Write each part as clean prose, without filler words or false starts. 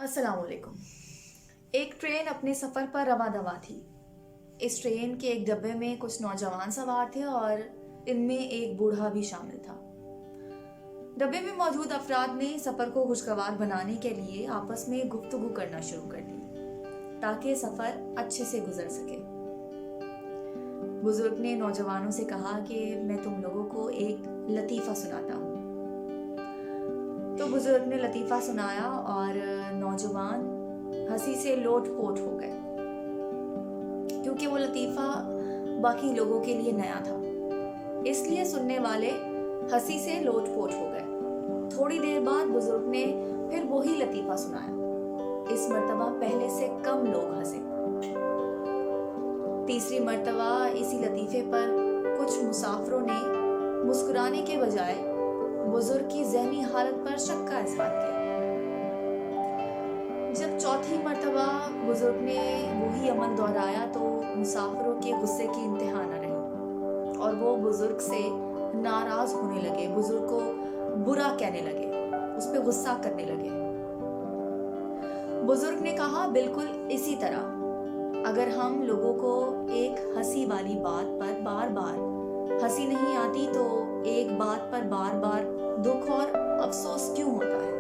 अस्सलाम वालेकुम। एक ट्रेन अपने सफ़र पर रवा दवा थी। इस ट्रेन के एक डब्बे में कुछ नौजवान सवार थे और इनमें एक बूढ़ा भी शामिल था। डब्बे में मौजूद अफराद ने सफ़र को खुशगवार बनाने के लिए आपस में गुफ्तगू करना शुरू कर दी ताकि सफ़र अच्छे से गुजर सके। बुजुर्ग ने नौजवानों से कहा कि मैं तुम लोगों को एक लतीफ़ा सुनाता हूँ। तो बुजुर्ग ने लतीफ़ा सुनाया और नौजवान हंसी से लोट-पोट हो गए, क्योंकि वो लतीफ़ा बाकी लोगों के लिए नया था। इसलिए सुनने वाले हंसी से लोट-पोट हो गए। थोड़ी देर बाद बुजुर्ग ने फिर वही लतीफ़ा सुनाया। इस मर्तबा पहले से कम लोग हंसे। तीसरी मर्तबा इसी लतीफ़े पर कुछ मुसाफिरों ने मुस्कुराने के बजाय बुजुर्ग की ज़हनी हालत पर शक का इज़हार किया। जब चौथी मर्तबा बुजुर्ग ने वही अमल दोहराया तो मुसाफिरों के गुस्से की इंतहा न रही और वो बुजुर्ग से नाराज होने लगे, बुजुर्ग को बुरा कहने लगे, उस पर गुस्सा करने लगे। बुजुर्ग ने कहा, बिल्कुल इसी तरह अगर हम लोगों को एक हंसी वाली बात पर बार बार हंसी नहीं आती तो एक बात पर बार बार दुख और अफसोस क्यों होता है?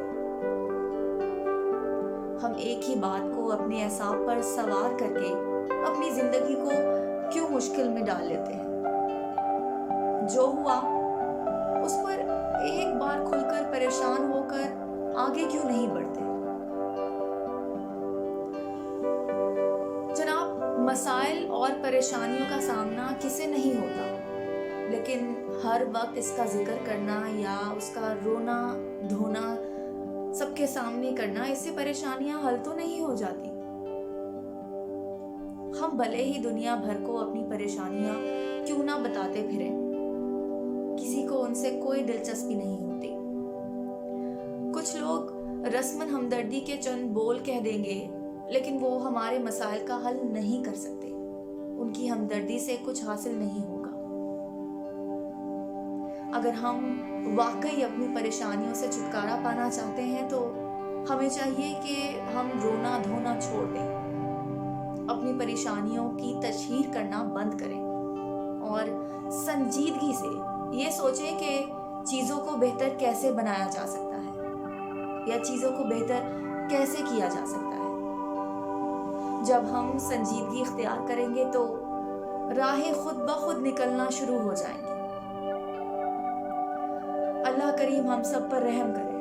हम एक ही बात को अपने एहसास पर सवार करके अपनी जिंदगी को क्यों मुश्किल में डाल लेते हैं? जो हुआ उस पर एक बार खुलकर परेशान होकर आगे क्यों नहीं बढ़ते? जनाब, मसाइल और परेशानियों का सामना किसे नहीं होता, लेकिन हर वक्त इसका जिक्र करना या उसका रोना धोना सबके सामने करना, इससे परेशानियां हल तो नहीं हो जाती। हम भले ही दुनिया भर को अपनी परेशानियां क्यों ना बताते फिरें, किसी को उनसे कोई दिलचस्पी नहीं होती। कुछ लोग रस्मन हमदर्दी के चंद बोल कह देंगे, लेकिन वो हमारे मसाइल का हल नहीं कर सकते। उनकी हमदर्दी से कुछ हासिल नहीं होगा। अगर हम वाकई अपनी परेशानियों से छुटकारा पाना चाहते हैं तो हमें चाहिए कि हम रोना धोना छोड़ दें, अपनी परेशानियों की तशहीर करना बंद करें और संजीदगी से ये सोचें कि चीज़ों को बेहतर कैसे बनाया जा सकता है या चीज़ों को बेहतर कैसे किया जा सकता है। जब हम संजीदगी इख्तियार करेंगे तो राहें खुद ब खुद निकलना शुरू हो जाएंगी। अल्लाह करीम हम सब पर रहम करे।